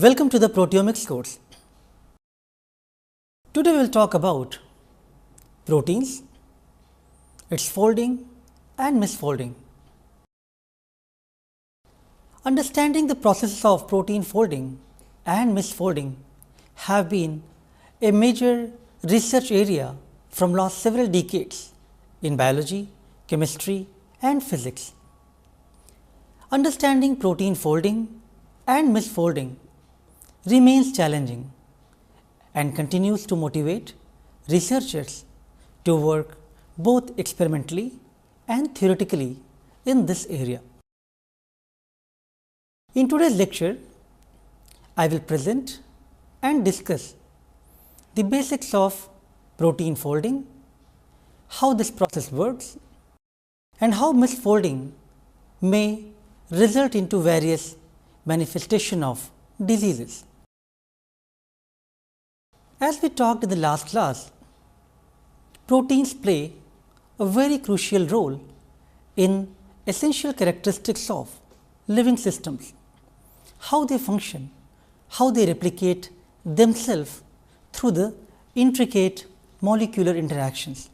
Welcome to the Proteomics course. Today we will talk about proteins, its folding and misfolding. Understanding the processes of protein folding and misfolding have been a major research area from last several decades in biology, chemistry and physics. Understanding protein folding and misfolding remains challenging and continues to motivate researchers to work both experimentally and theoretically in this area. In today's lecture, I will present and discuss the basics of protein folding, how this process works and how misfolding may result into various manifestation of diseases. As we talked in the last class, proteins play a very crucial role in essential characteristics of living systems, how they function, how they replicate themselves through the intricate molecular interactions.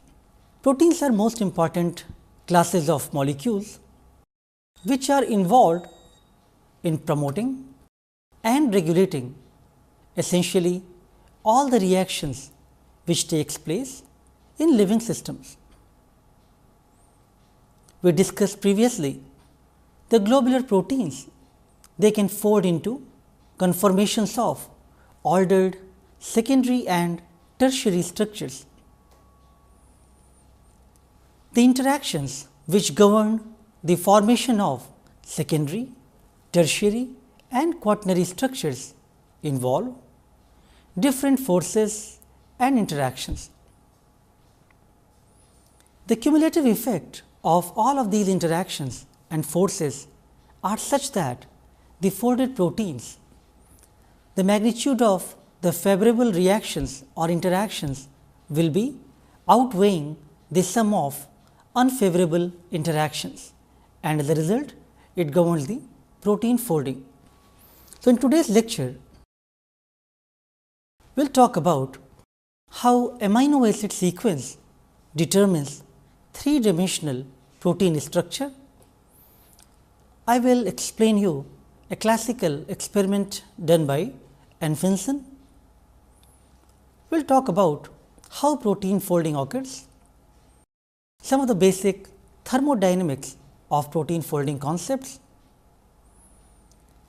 Proteins are most important classes of molecules which are involved in promoting and regulating essentially all the reactions which takes place in living systems. We discussed previously the globular proteins, they can fold into conformations of ordered secondary and tertiary structures. The interactions which govern the formation of secondary, tertiary and quaternary structures involve different forces and interactions. The cumulative effect of all of these interactions and forces are such that the folded proteins, the magnitude of the favorable reactions or interactions will be outweighing the sum of unfavorable interactions, and as a result it governs the protein folding. So, in today's lecture, we will talk about how amino acid sequence determines three-dimensional protein structure. I will explain you a classical experiment done by Finson. We will talk about how protein folding occurs, some of the basic thermodynamics of protein folding concepts,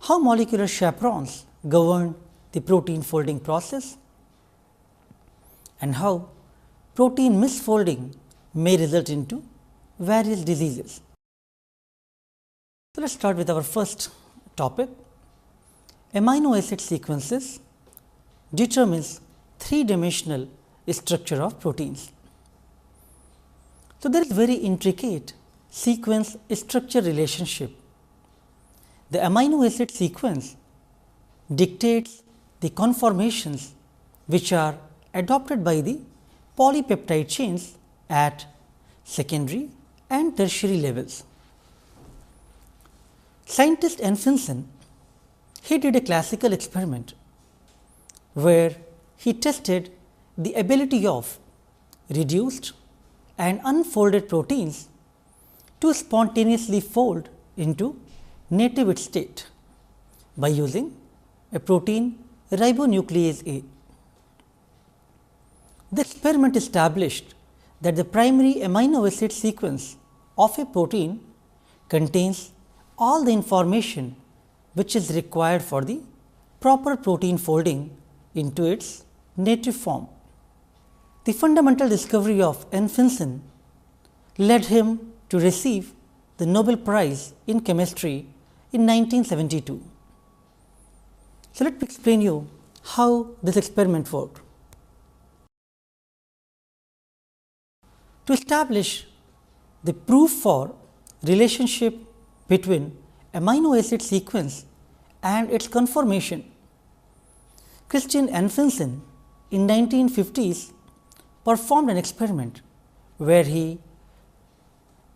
how molecular chaperones govern the protein folding process, and how protein misfolding may result into various diseases. So, let us start with our first topic. Amino acid sequences determines three-dimensional structure of proteins. So, there is very intricate sequence structure relationship. The amino acid sequence dictates the conformations which are adopted by the polypeptide chains at secondary and tertiary levels. Scientist Finson, he did a classical experiment where he tested the ability of reduced and unfolded proteins to spontaneously fold into native state by using a protein ribonuclease A. The experiment established that the primary amino acid sequence of a protein contains all the information which is required for the proper protein folding into its native form. The fundamental discovery of Finson led him to receive the Nobel Prize in Chemistry in 1972. So, let me explain you how this experiment worked. To establish the proof for relationship between amino acid sequence and its conformation, Christian Finson in 1950s performed an experiment where he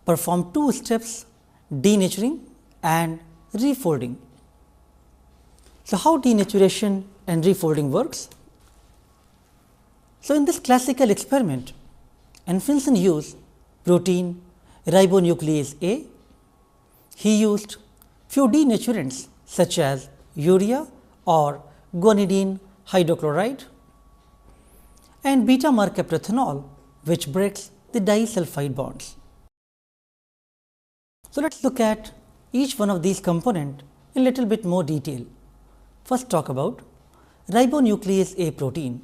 performed two steps, denaturing and refolding. So, how denaturation and refolding works? So, in this classical experiment, Finson used protein ribonuclease A. He used few denaturants such as urea or guanidine hydrochloride and beta mercaptophenol, which breaks the disulfide bonds. So, let us look at each one of these components in little bit more detail. First, talk about ribonuclease A protein.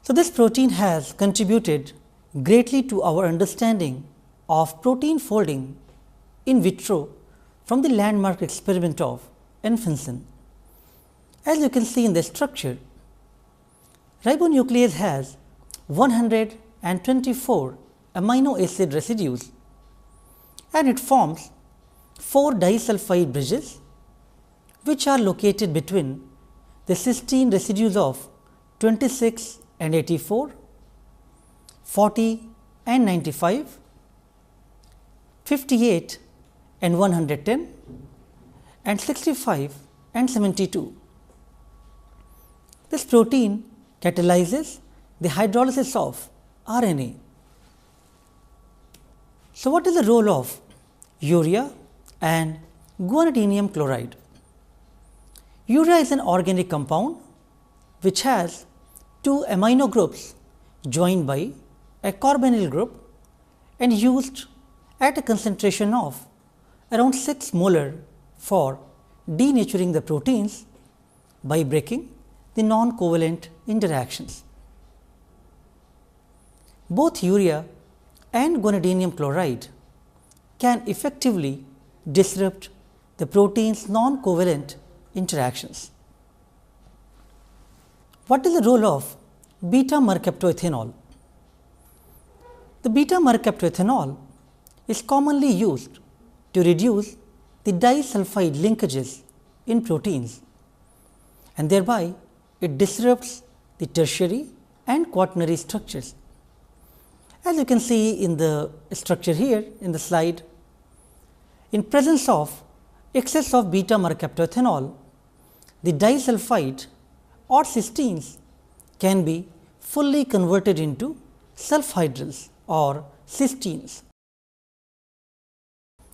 So, this protein has contributed greatly to our understanding of protein folding in vitro from the landmark experiment of Finson. As you can see in the structure, ribonuclease has 124 amino acid residues and it forms 4 disulfide bridges, which are located between the cysteine residues of 26 and 84, 40 and 95, 58 and 110 and 65 and 72. This protein catalyzes the hydrolysis of RNA. So, what is the role of urea and guanidinium chloride? Urea is an organic compound which has 2 amino groups joined by a carbonyl group and used at a concentration of around 6 molar for denaturing the proteins by breaking the non-covalent interactions. Both urea and guanidinium chloride can effectively disrupt the protein's non-covalent interactions. What is the role of beta mercaptoethanol? The beta mercaptoethanol is commonly used to reduce the disulfide linkages in proteins, and thereby it disrupts the tertiary and quaternary structures. As you can see in the structure here in the slide, in presence of excess of beta mercaptoethanol, the disulfide or cysteines can be fully converted into sulfhydryls or cysteines.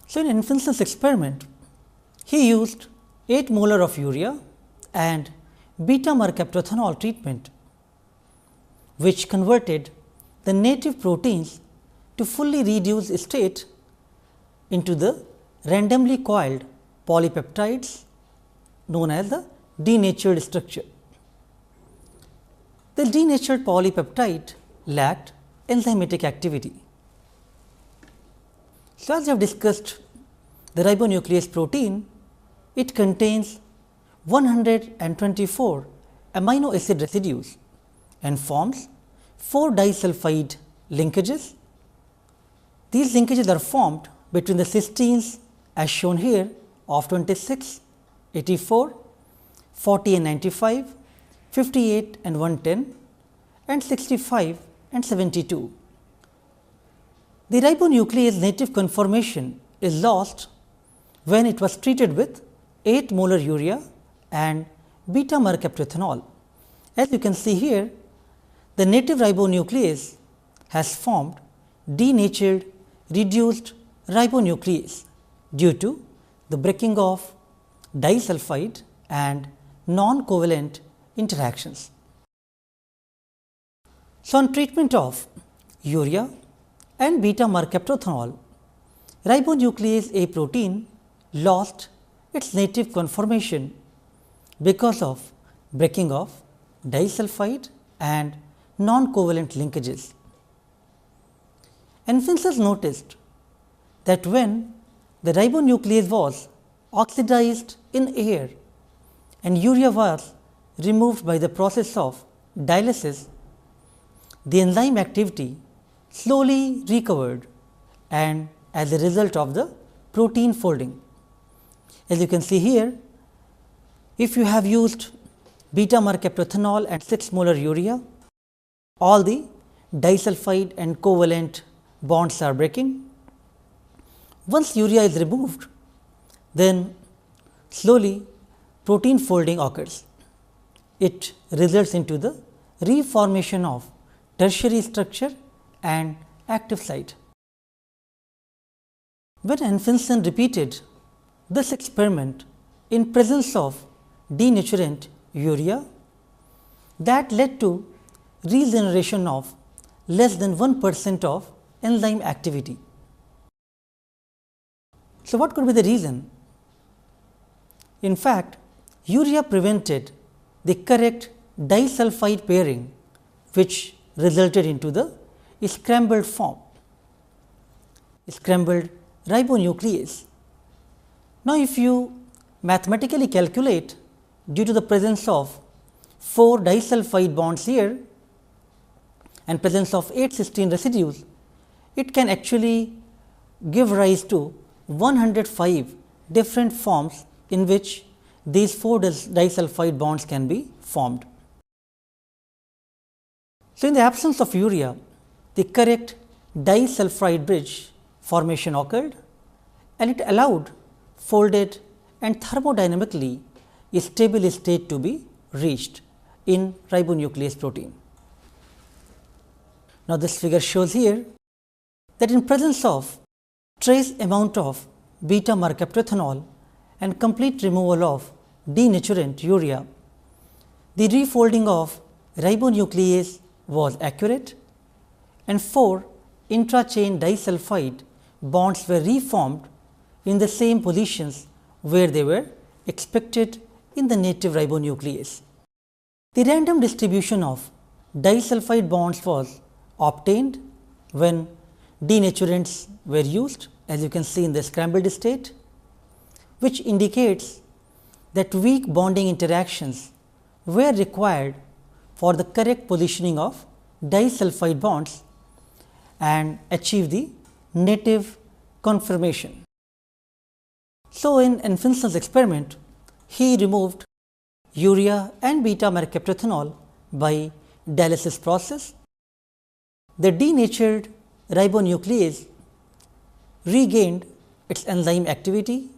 So, in Finson's experiment, he used 8 molar of urea and beta mercaptoethanol treatment, which converted the native proteins to fully reduced state into the randomly coiled polypeptides known as the denatured structure. The denatured polypeptide lacked enzymatic activity. So, as we have discussed the ribonuclease protein, it contains 124 amino acid residues and forms 4 disulfide linkages. These linkages are formed between the cysteines as shown here of 26, 84, 40 and 95, 58 and 110 and 65 and 72. The ribonuclease native conformation is lost when it was treated with 8 molar urea and beta mercaptoethanol. As you can see here, the native ribonuclease has formed denatured reduced ribonuclease due to the breaking of disulfide and non-covalent interactions. So, on treatment of urea and beta mercaptoethanol, ribonuclease A protein lost its native conformation because of breaking of disulfide and non-covalent linkages. And Finson noticed that when the ribonuclease was oxidized in air and urea was removed by the process of dialysis, the enzyme activity slowly recovered and as a result of the protein folding. As you can see here, if you have used beta mercaptoethanol and 6 molar urea, all the disulfide and covalent bonds are breaking. Once urea is removed, then slowly protein folding occurs. It results into the reformation of tertiary structure and active site. When Anfinsen repeated this experiment in presence of denaturant urea, that led to regeneration of less than 1% of enzyme activity. So, what could be the reason? In fact, urea prevented the correct disulfide pairing, which resulted into the scrambled form, scrambled ribonuclease. Now, if you mathematically calculate, due to the presence of 4 disulfide bonds here and presence of 8 cysteine residues, it can actually give rise to 105 different forms in which these 4 disulfide bonds can be formed. So, in the absence of urea, the correct disulfide bridge formation occurred and it allowed folded and thermodynamically stable state to be reached in ribonuclease protein. Now, this figure shows here that in presence of trace amount of beta mercaptolithanol and complete removal of denaturant urea, the refolding of ribonuclease was accurate and 4 intra-chain disulfide bonds were reformed in the same positions where they were expected in the native ribonuclease. The random distribution of disulfide bonds was obtained when denaturants were used, as you can see in the scrambled state, which indicates that weak bonding interactions were required for the correct positioning of disulfide bonds and achieve the native conformation. So, in Anfinsen's experiment, he removed urea and beta mercaptolithanol by dialysis process. The denatured ribonuclease regained its enzyme activity.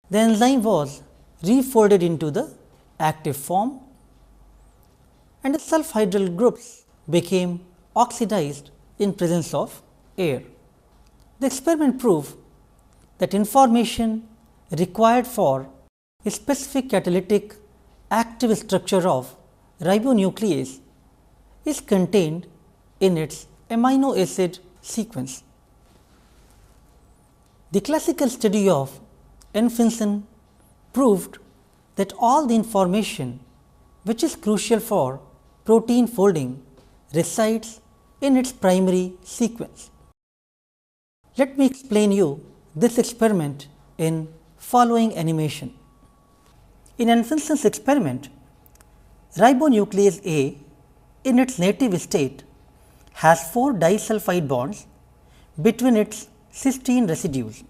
The enzyme was refolded into the active form and the sulfhydryl groups became oxidized in presence of air. The experiment proved that information required for a specific catalytic active structure of ribonuclease is contained in its amino acid sequence. The classical study of Anfinsen proved that all the information which is crucial for protein folding resides in its primary sequence. Let me explain you this experiment in following animation. In Anfinsen's experiment, ribonuclease A in its native state has 4 disulfide bonds between its cysteine residues.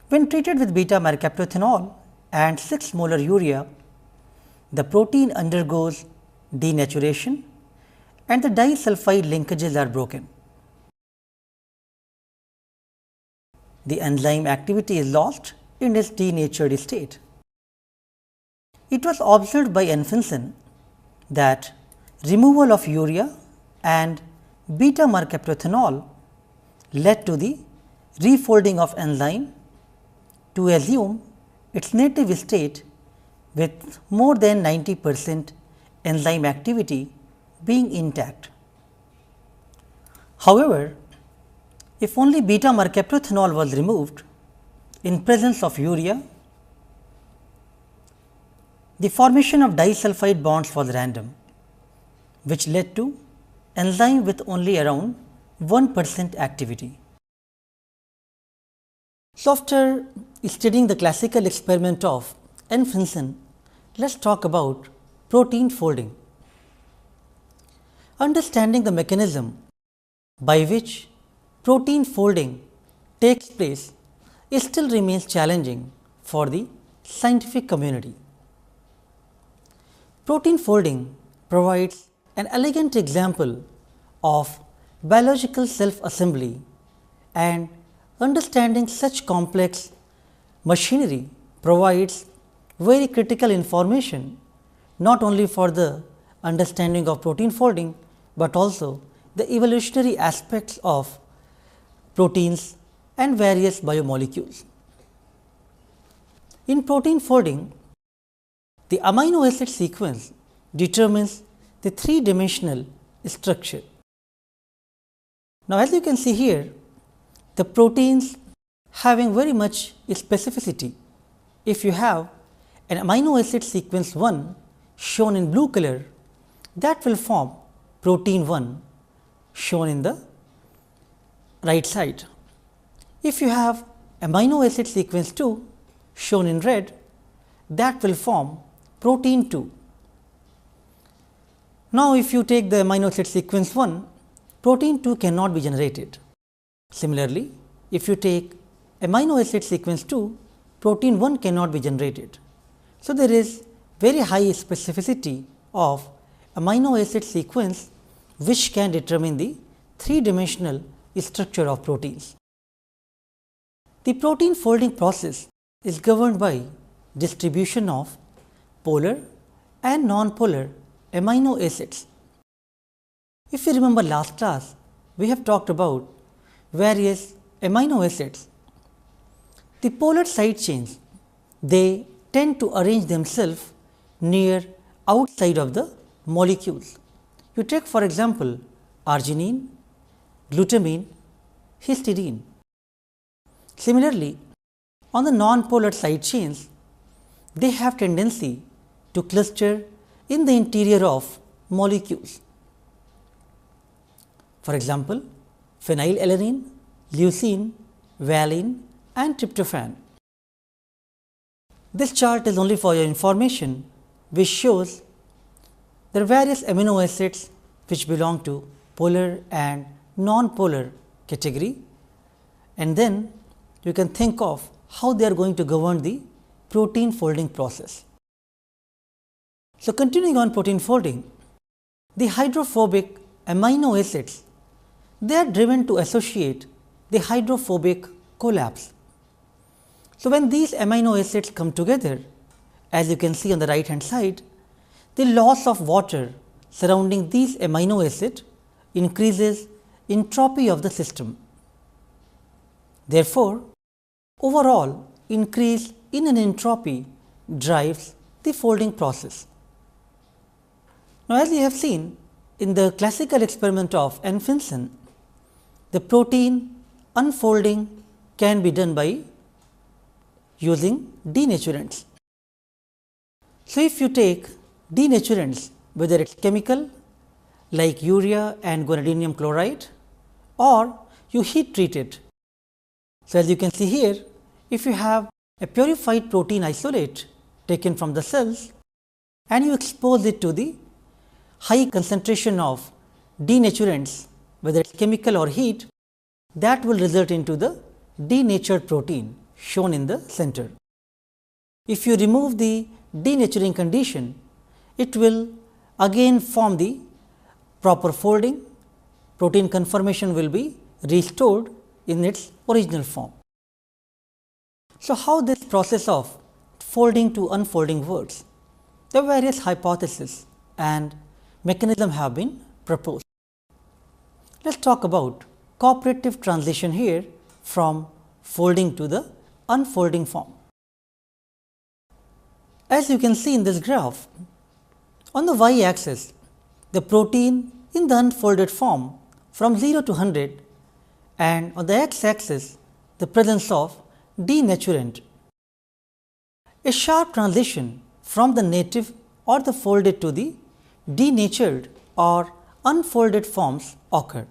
When treated with beta mercaptolithanol and 6 molar urea, the protein undergoes denaturation and the disulfide linkages are broken. The enzyme activity is lost in its denatured state. It was observed by Anfinsen that removal of urea and beta mercaptolithanol led to the refolding of enzyme to assume its native state with more than 90% enzyme activity being intact. However, if only beta mercaptolithanol was removed in presence of urea, the formation of disulfide bonds was random, which led to enzyme with only around 1% activity. So, after studying the classical experiment of Anfinsen, let us talk about protein folding. Understanding the mechanism by which protein folding takes place still remains challenging for the scientific community. Protein folding provides an elegant example of biological self-assembly, and understanding such complex machinery provides very critical information not only for the understanding of protein folding, but also the evolutionary aspects of proteins and various biomolecules. In protein folding, the amino acid sequence determines the three-dimensional structure. Now, as you can see here, the proteins having very much specificity. If you have an amino acid sequence 1 shown in blue color, that will form protein 1 shown in the right side. If you have amino acid sequence 2 shown in red, that will form protein 2. Now, if you take the amino acid sequence 1, protein 2 cannot be generated. Similarly, if you take amino acid sequence 2, protein 1 cannot be generated. So, there is very high specificity of amino acid sequence which can determine the three-dimensional structure of proteins. The protein folding process is governed by distribution of polar and non-polar amino acids. If you remember last class, we have talked about various amino acids. The polar side chains, they tend to arrange themselves near outside of the molecules. You take for example, arginine, glutamine, histidine. Similarly, on the non-polar side chains, they have tendency to cluster in the interior of molecules. For example, phenylalanine, leucine, valine and tryptophan. This chart is only for your information, which shows there are various amino acids which belong to polar and non-polar category, and then you can think of how they are going to govern the protein folding process. So, continuing on protein folding, the hydrophobic amino acids, they are driven to associate the hydrophobic collapse. So, when these amino acids come together, as you can see on the right hand side, the loss of water surrounding these amino acid increases entropy of the system. Therefore, overall increase in an entropy drives the folding process. Now, as we have seen in the classical experiment of Finson, the protein unfolding can be done by using denaturants. So, if you take denaturants, whether it is chemical like urea and guanidinium chloride, or you heat treat it. So, as you can see here, if you have a purified protein isolate taken from the cells and you expose it to the high concentration of denaturants, whether it is chemical or heat, that will result into the denatured protein shown in the center. If you remove the denaturing condition, it will again form the proper folding, protein conformation will be restored in its original form. So, how this process of folding to unfolding works? There are various hypotheses and mechanism have been proposed. Let us talk about cooperative transition here from folding to the unfolding form. As you can see in this graph, on the y axis, the protein in the unfolded form from 0 to 100, and on the x axis, the presence of denaturant. A sharp transition from the native or the folded to the denatured or unfolded forms occur.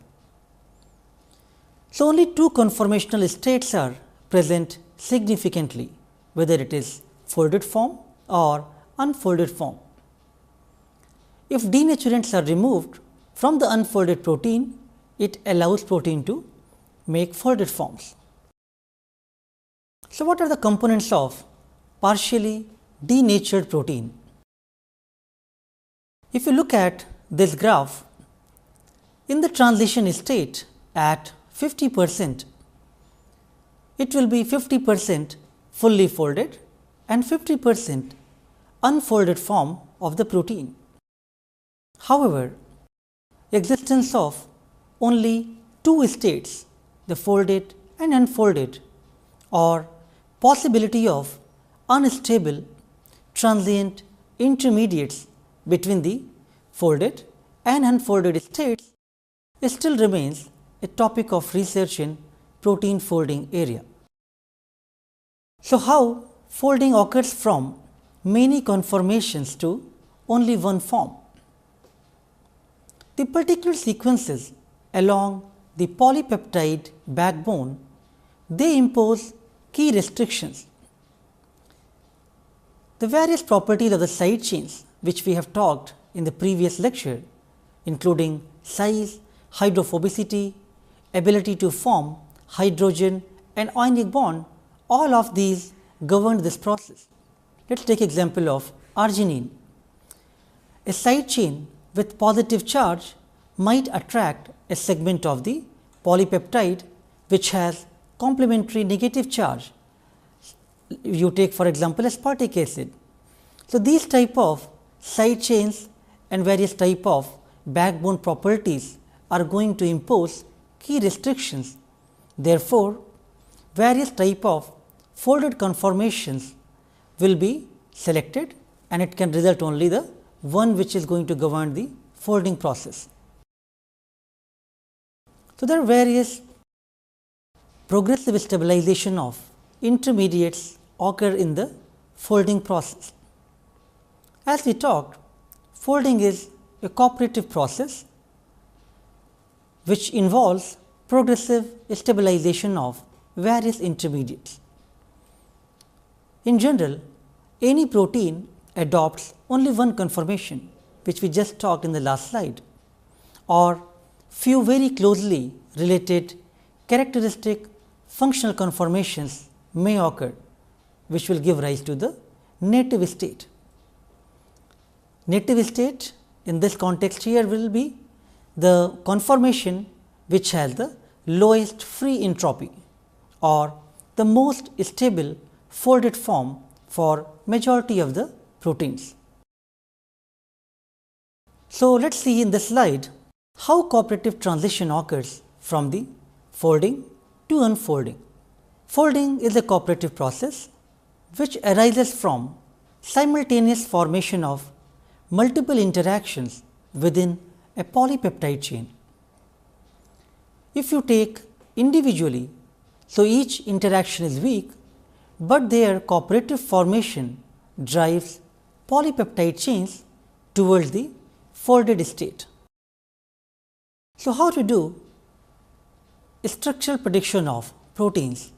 So, only two conformational states are present significantly, whether it is folded form or unfolded form. If denaturants are removed from the unfolded protein, it allows protein to make folded forms. So, what are the components of partially denatured protein? If you look at this graph, in the transition state at 50%, it will be 50% fully folded and 50% unfolded form of the protein. However, existence of only two states, the folded and unfolded, or possibility of unstable transient intermediates between the folded and unfolded states still remains a topic of research in protein folding area. So, how folding occurs from many conformations to only one form? The particular sequences along the polypeptide backbone, they impose key restrictions. The various properties of the side chains which we have talked in the previous lecture, including size, hydrophobicity, ability to form hydrogen and ionic bond, all of these govern this process. Let us take example of arginine. A side chain with positive charge might attract a segment of the polypeptide which has complementary negative charge. You take for example aspartic acid. So, these type of side chains and various type of backbone properties are going to impose key restrictions. Therefore, various type of folded conformations will be selected and it can result only the one which is going to govern the folding process. So, there are various progressive stabilization of intermediates occur in the folding process. As we talked, folding is a cooperative process which involves progressive stabilization of various intermediates. In general, any protein adopts only one conformation, which we just talked in the last slide, or few very closely related characteristic functional conformations may occur, which will give rise to the native state. Native state in this context here will be the conformation which has the lowest free entropy or the most stable folded form for majority of the proteins. So, let us see in this slide how cooperative transition occurs from the folding to unfolding. Folding is a cooperative process which arises from simultaneous formation of multiple interactions within a polypeptide chain. If you take individually, so each interaction is weak, but their cooperative formation drives polypeptide chains towards the folded state. So, how to do structural prediction of proteins?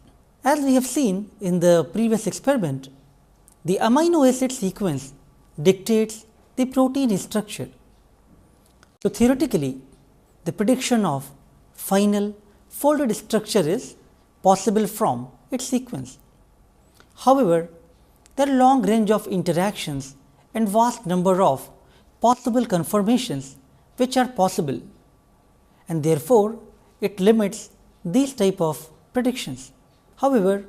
As we have seen in the previous experiment, the amino acid sequence dictates the protein structure. So, theoretically, the prediction of final folded structure is possible from its sequence. However, there are long range of interactions and vast number of possible conformations which are possible, and therefore, it limits these type of predictions. However,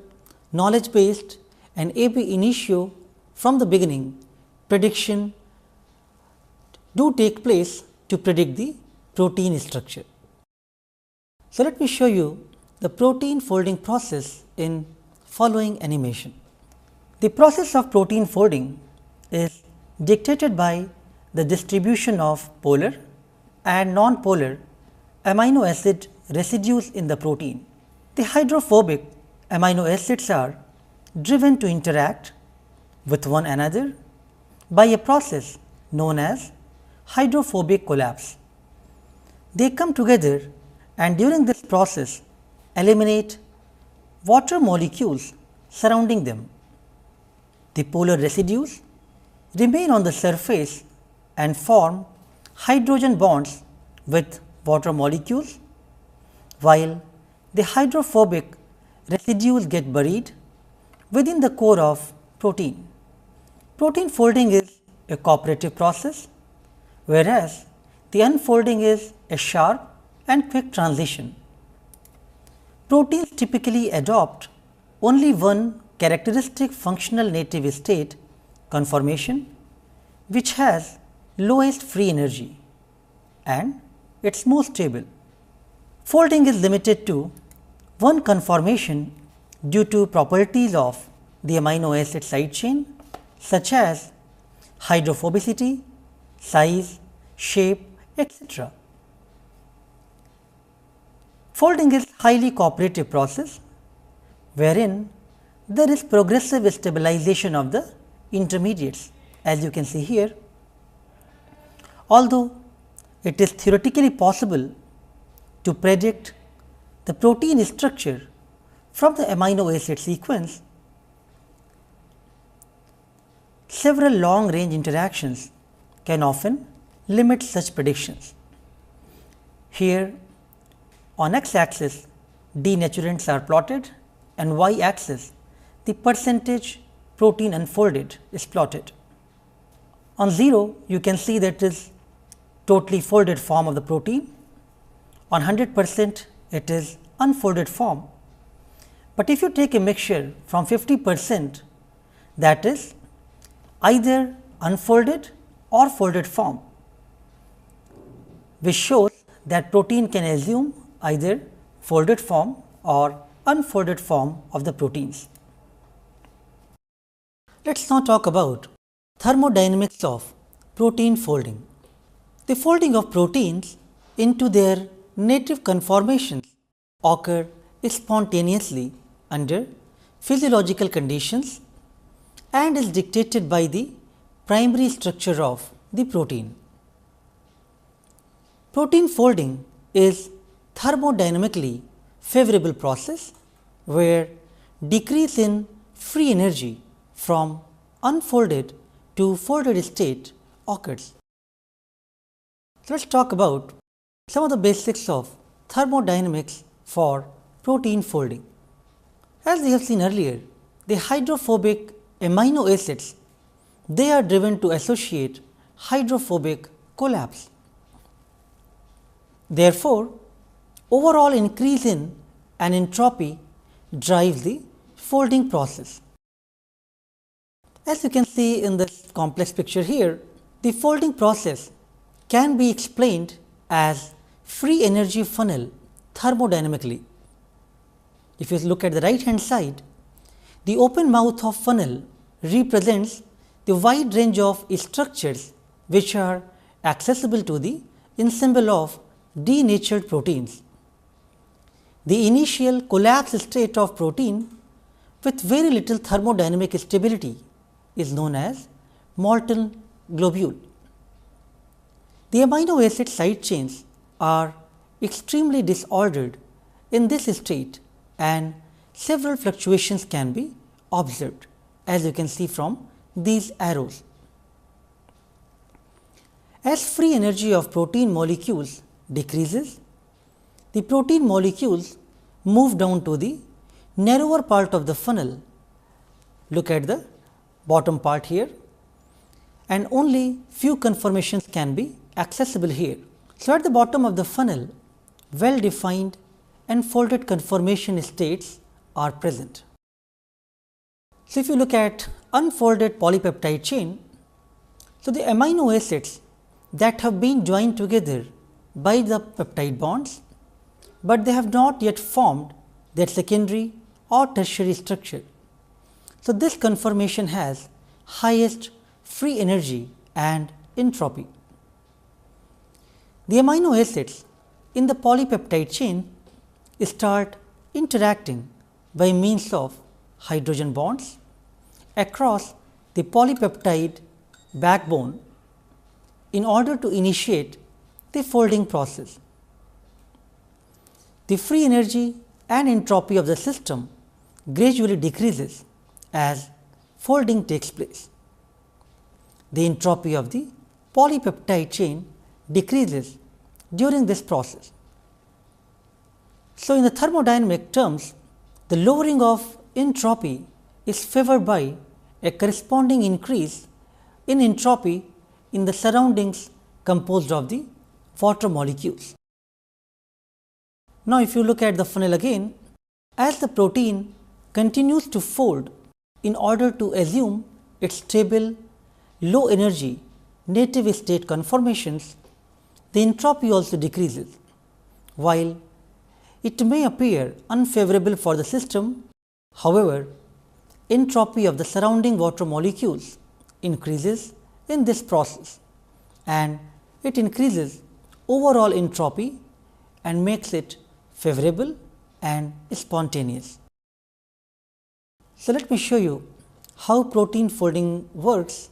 knowledge based and ab initio from the beginning prediction do take place to predict the protein structure. So, let me show you the protein folding process in following animation. The process of protein folding is dictated by the distribution of polar and non-polar amino acid residues in the protein. The hydrophobic amino acids are driven to interact with one another by a process known as hydrophobic collapse. They come together and during this process eliminate water molecules surrounding them. The polar residues remain on the surface and form hydrogen bonds with water molecules, while the hydrophobic residues get buried within the core of protein. Protein folding is a cooperative process, whereas the unfolding is a sharp and quick transition. Proteins typically adopt only one characteristic functional native state conformation which has lowest free energy and it is most stable. Folding is limited to one conformation due to properties of the amino acid side chain such as hydrophobicity, size, shape, etc. Folding is highly cooperative process wherein there is progressive stabilization of the intermediates, as you can see here. Although it is theoretically possible to predict the protein structure from the amino acid sequence, several long range interactions can often limit such predictions. Here on x axis denaturants are plotted and y axis the percentage protein unfolded is plotted. On 0 you can see that is totally folded form of the protein, on 100% it is unfolded form. But if you take a mixture from 50%, that is either unfolded or folded form, which shows that protein can assume either folded form or unfolded form of the proteins. Let us now talk about thermodynamics of protein folding. The folding of proteins into their native conformations occur spontaneously under physiological conditions and is dictated by the primary structure of the protein. Protein folding is thermodynamically favorable process where decrease in free energy from unfolded to folded state occurs. So, let us talk about some of the basics of thermodynamics for protein folding. As we have seen earlier, the hydrophobic amino acids, they are driven to associate hydrophobic collapse. Therefore, overall increase in an entropy drives the folding process. As you can see in this complex picture here, the folding process can be explained as free energy funnel thermodynamically. If you look at the right hand side, the open mouth of funnel represents the wide range of structures which are accessible to the ensemble of denatured proteins. The initial collapse state of protein with very little thermodynamic stability is known as molten globule. The amino acid side chains are extremely disordered in this state and several fluctuations can be observed, as you can see from these arrows. As free energy of protein molecules decreases, the protein molecules move down to the narrower part of the funnel. Look at the bottom part here, and only few conformations can be accessible here. So, at the bottom of the funnel, well defined and folded conformation states are present. So, if you look at unfolded polypeptide chain, so the amino acids that have been joined together by the peptide bonds, but they have not yet formed their secondary or tertiary structure. So, this conformation has highest free energy and entropy. The amino acids in the polypeptide chain start interacting by means of hydrogen bonds across the polypeptide backbone in order to initiate the folding process. The free energy and entropy of the system gradually decreases as folding takes place. The entropy of the polypeptide chain decreases during this process. So, in the thermodynamic terms, the lowering of entropy is favored by a corresponding increase in entropy in the surroundings composed of the water molecules. Now, if you look at the funnel again, as the protein continues to fold in order to assume its stable, low energy native state conformations, the entropy also decreases. While it may appear unfavorable for the system, however, entropy of the surrounding water molecules increases in this process, and it increases overall entropy and makes it favorable and spontaneous. So, let me show you how protein folding works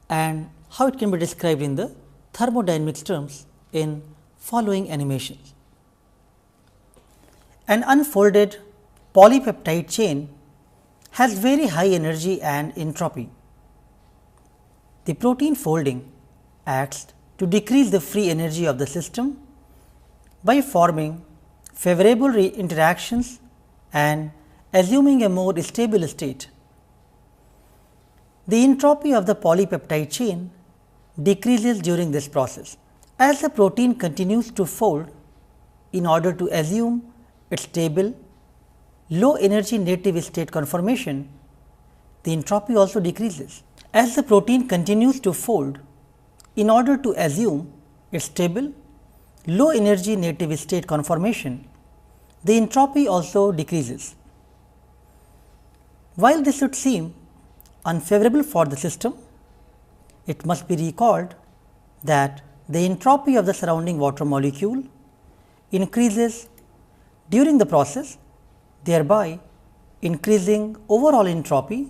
and how it can be described in the thermodynamics terms in following animations. An unfolded polypeptide chain has very high energy and entropy. The protein folding acts to decrease the free energy of the system by forming favorable interactions and assuming a more stable state. The entropy of the polypeptide chain decreases during this process. As the protein continues to fold in order to assume its stable, low energy native state conformation, the entropy also decreases. As the protein continues to fold in order to assume its stable, low energy native state conformation, the entropy also decreases. While this should seem unfavorable for the system, it must be recalled that the entropy of the surrounding water molecule increases during the process, thereby increasing overall entropy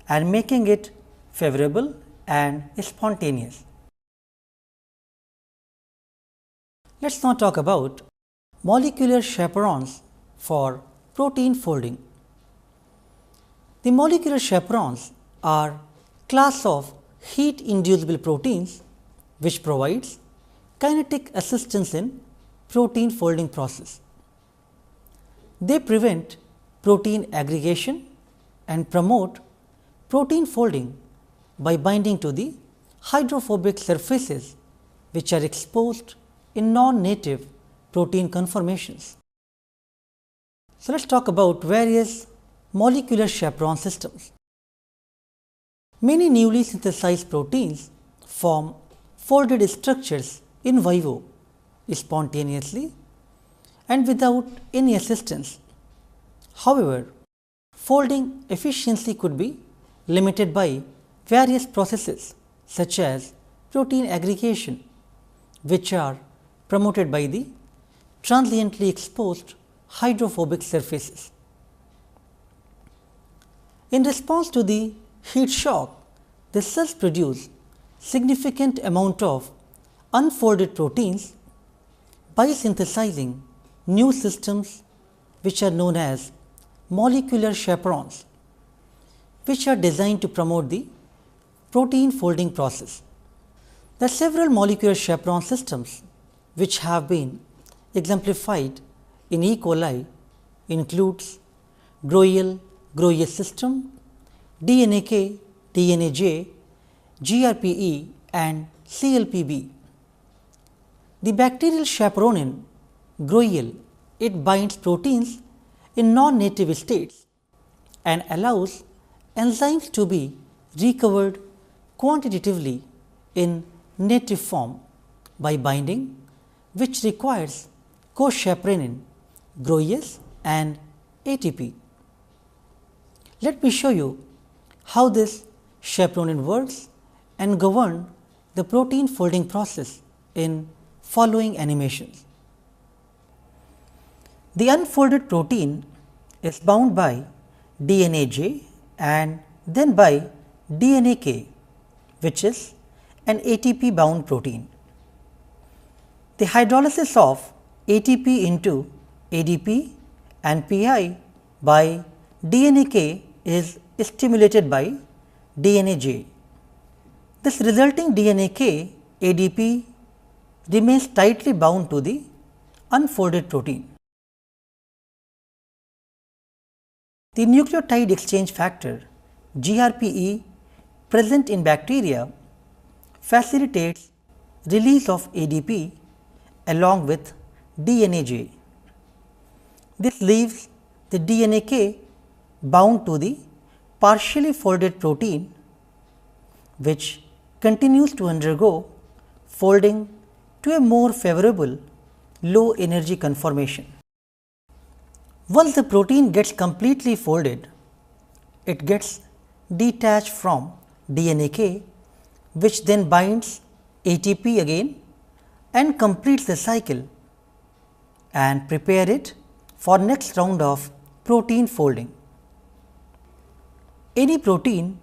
and making it favorable and spontaneous. Let us now talk about molecular chaperones for protein folding. The molecular chaperones are class of heat inducible proteins which provides kinetic assistance in protein folding process. They prevent protein aggregation and promote protein folding by binding to the hydrophobic surfaces which are exposed in non-native protein conformations. So, let us talk about various molecular chaperone systems. Many newly synthesized proteins form folded structures in vivo spontaneously and without any assistance. However, folding efficiency could be limited by various processes such as protein aggregation, which are promoted by the transiently exposed hydrophobic surfaces. In response to the heat shock, the cells produce significant amount of unfolded proteins by synthesizing new systems which are known as molecular chaperones, which are designed to promote the protein folding process. There are several molecular chaperone systems which have been exemplified in E. coli includes Groyel system, DNAK, DNAJ, GRPE and CLPB. The bacterial chaperonin Groyel, it binds proteins in non-native states and allows enzymes to be recovered quantitatively in native form by binding, which requires co-chaperonin, Groyes and ATP. Let me show you how this chaperonin works and govern the protein folding process in following animations. The unfolded protein is bound by DNAJ and then by DNAK, which is an ATP bound protein. The hydrolysis of ATP into ADP and PI by DNAK is stimulated by DNAJ. This resulting DNAK ADP remains tightly bound to the unfolded protein. The nucleotide exchange factor GRPE present in bacteria facilitates release of ADP along with DNAJ. This leaves the DNAK bound to the partially folded protein which continues to undergo folding to a more favorable low energy conformation. Once the protein gets completely folded, it gets detached from DNA, which then binds ATP again and completes the cycle and prepare it for next round of protein folding. Any protein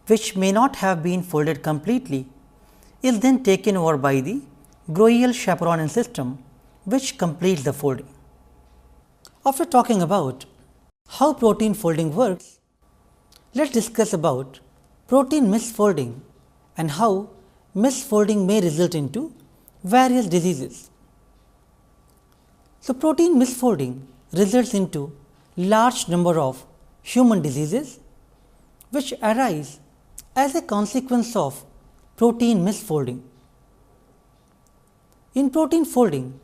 which may not have been folded completely is then taken over by the Groeil chaperonin system, which completes the folding. After talking about how protein folding works, let us discuss about protein misfolding and how misfolding may result into various diseases. So, protein misfolding results into large number of human diseases which arise as a consequence of protein misfolding. In protein folding,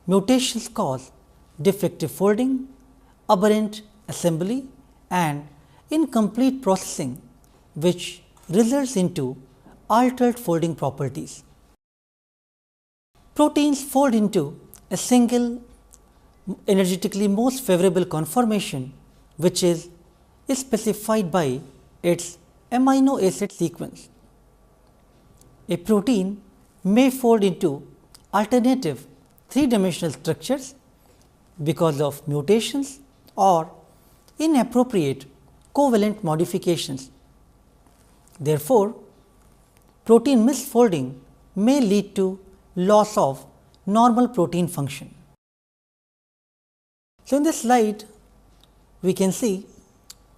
mutations cause defective folding, aberrant assembly and incomplete processing, which results into altered folding properties. Proteins fold into a single energetically most favorable conformation, which is specified by its amino acid sequence. A protein may fold into alternative three-dimensional structures because of mutations or inappropriate covalent modifications. Therefore, protein misfolding may lead to loss of normal protein function. So, in this slide we can see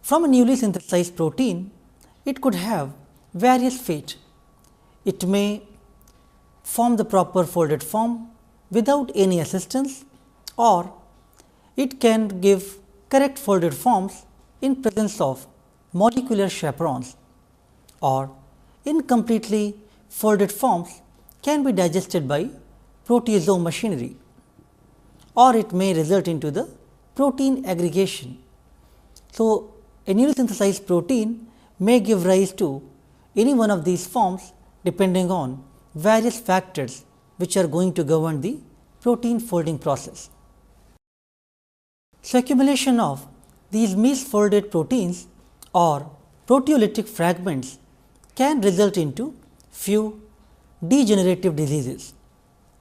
from a newly synthesized protein, it could have various fate. It may form the proper folded form without any assistance, or it can give correct folded forms in presence of molecular chaperones, or incompletely folded forms can be digested by proteasome machinery, or it may result into the protein aggregation. So, a newly synthesized protein may give rise to any one of these forms depending on various factors which are going to govern the protein folding process. So, accumulation of these misfolded proteins or proteolytic fragments can result into few degenerative diseases.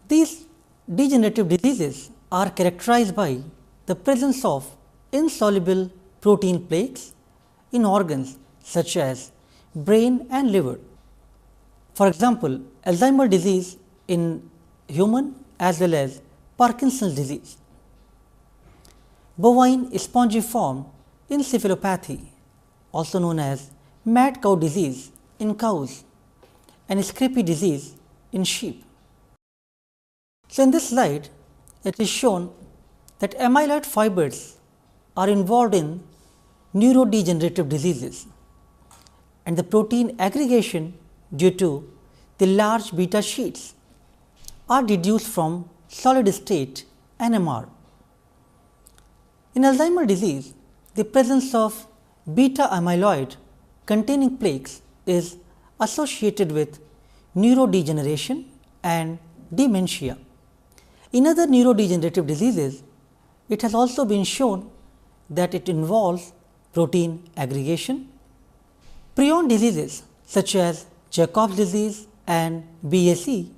These degenerative diseases are characterized by the presence of insoluble protein plaques in organs such as brain and liver. For example, Alzheimer's disease in human as well as Parkinson's disease. Bovine spongiform encephalopathy, also known as mad cow disease in cows and scrapie disease in sheep. So, in this slide it is shown that amyloid fibers are involved in neurodegenerative diseases, and the protein aggregation due to the large beta sheets are deduced from solid state NMR. In Alzheimer's disease, the presence of beta amyloid containing plaques is associated with neurodegeneration and dementia. In other neurodegenerative diseases, it has also been shown that it involves protein aggregation. Prion diseases such as Jacob's disease and BSE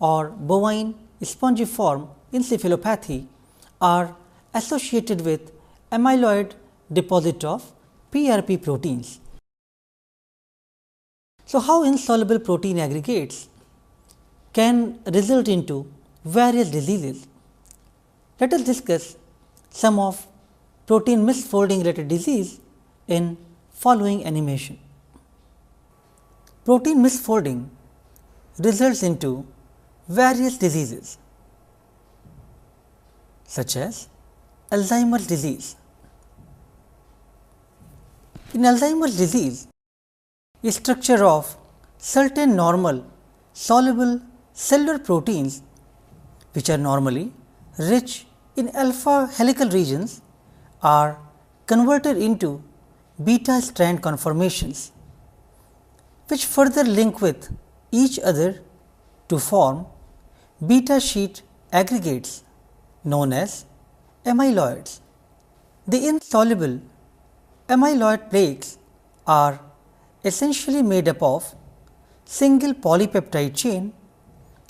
or bovine spongiform encephalopathy are associated with amyloid deposit of PRP proteins. So, how insoluble protein aggregates can result into various diseases? Let us discuss some of protein misfolding related disease in following animation. Protein misfolding results into various diseases such as Alzheimer's disease. In Alzheimer's disease, a structure of certain normal soluble cellular proteins which are normally rich in alpha helical regions are converted into beta strand conformations, which further link with each other to form beta sheet aggregates known as amyloids. The insoluble amyloid plaques are essentially made up of single polypeptide chain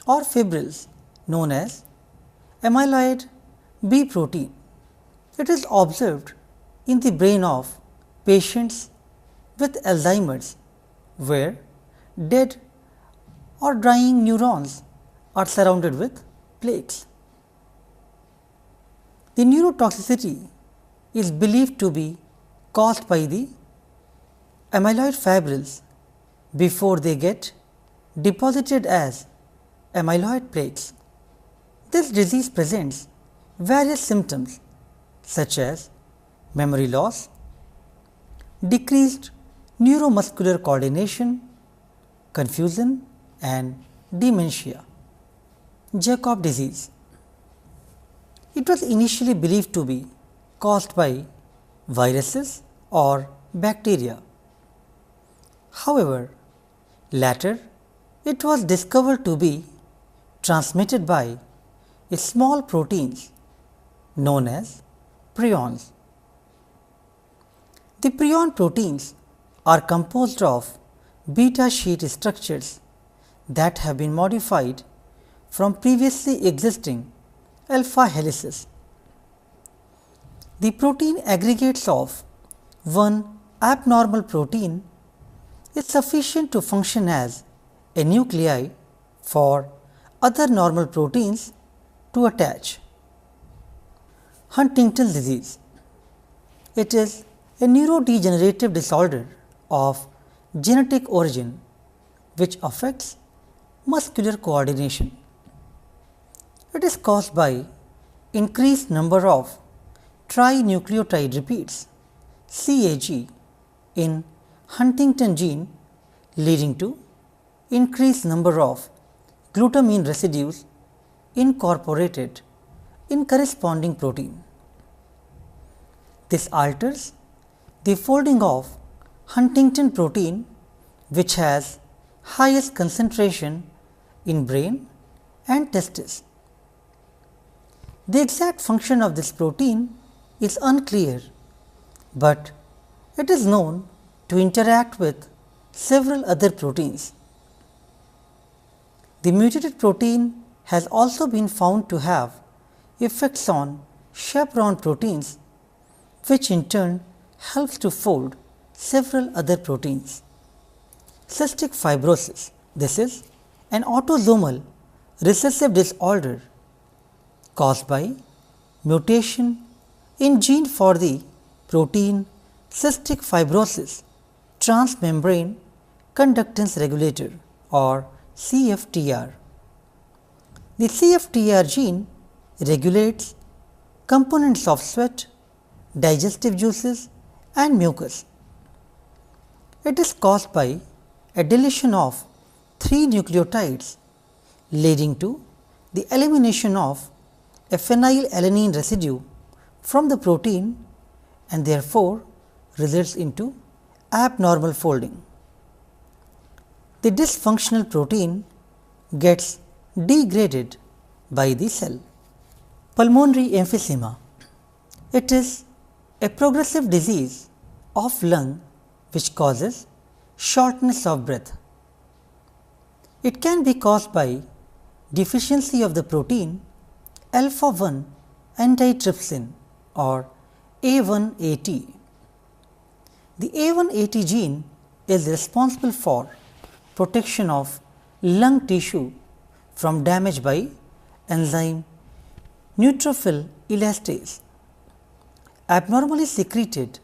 or fibrils known as amyloid B protein. It is observed in the brain of patients with Alzheimer's, where dead or dying neurons are surrounded with plaques. The neurotoxicity is believed to be caused by the amyloid fibrils before they get deposited as amyloid plaques. This disease presents various symptoms such as memory loss, decreased neuromuscular coordination, confusion and dementia. Jacob disease. It was initially believed to be caused by viruses or bacteria. However, later it was discovered to be transmitted by small proteins known as prions. The prion proteins are composed of beta sheet structures that have been modified from previously existing alpha helices. The protein aggregates of one abnormal protein is sufficient to function as a nuclei for other normal proteins to attach. Huntington's disease. It is a neurodegenerative disorder of genetic origin which affects muscular coordination. It is caused by increased number of trinucleotide repeats CAG in Huntington gene, leading to increased number of glutamine residues incorporated in corresponding protein. This alters the folding of Huntington protein, which has highest concentration in brain and testes. The exact function of this protein is unclear, but it is known to interact with several other proteins. The mutated protein has also been found to have effects on chaperone proteins, which in turn helps to fold several other proteins. Cystic fibrosis. This is an autosomal recessive disorder caused by mutation in gene for the protein cystic fibrosis transmembrane conductance regulator or CFTR. The CFTR gene regulates components of sweat, digestive juices and mucus. It is caused by a deletion of 3 nucleotides, leading to the elimination of a phenylalanine residue from the protein and therefore results into abnormal folding. The dysfunctional protein gets degraded by the cell. Pulmonary emphysema. It is a progressive disease of lung which causes shortness of breath. It can be caused by deficiency of the protein alpha 1 antitrypsin or A1AT. The A1AT gene is responsible for protection of lung tissue from damage by enzyme neutrophil elastase. Abnormally secreted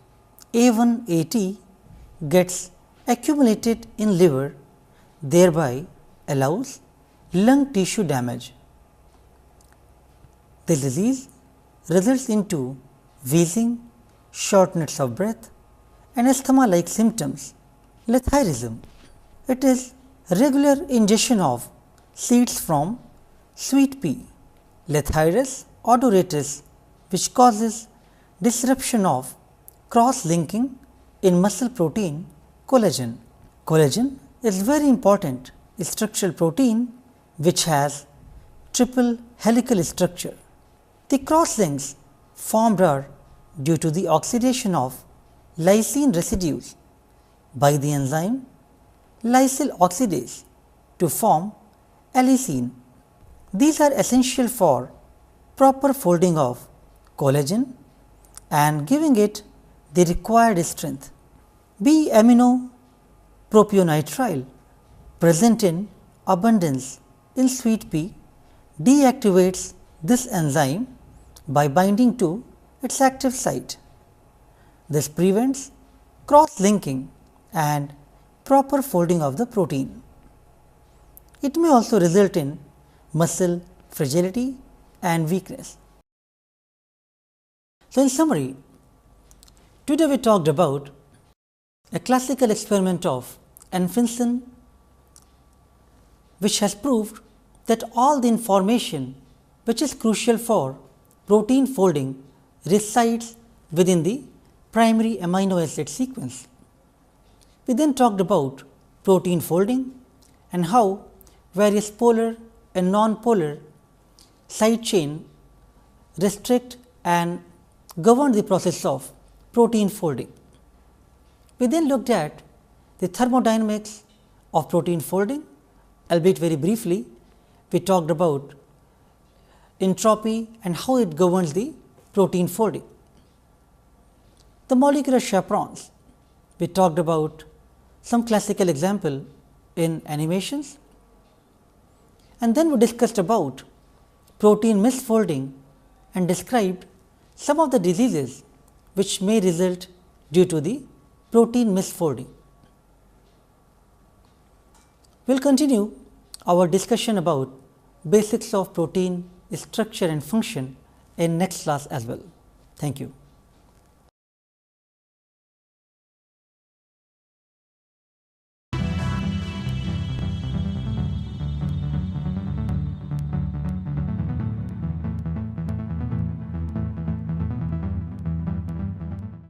A1AT gets accumulated in liver, thereby allows lung tissue damage. The disease results into wheezing, shortness of breath and asthma-like symptoms. Letharism. It is regular ingestion of seeds from sweet pea, Lathyrus odoratus, which causes disruption of cross-linking in muscle protein collagen. Collagen is very important structural protein which has triple helical structure. The cross links formed are due to the oxidation of lysine residues by the enzyme lysyl oxidase to form allicin. These are essential for proper folding of collagen and giving it the required strength. B-amino propionitrile present in abundance in sweet pea deactivates this enzyme by binding to its active site. This prevents cross-linking and proper folding of the protein. It may also result in muscle fragility and weakness. So, in summary, today we talked about a classical experiment of Anfinsen, which has proved that all the information which is crucial for protein folding resides within the primary amino acid sequence. We then talked about protein folding and how various polar and non-polar side chain restrict and govern the process of protein folding. We then looked at the thermodynamics of protein folding, albeit very briefly. We talked about entropy and how it governs the protein folding. The molecular chaperones, we talked about some classical example in animations, and then we discussed about protein misfolding and described some of the diseases which may result due to the protein misfolding. We will continue our discussion about basics of protein structure and function in next class as well. Thank you.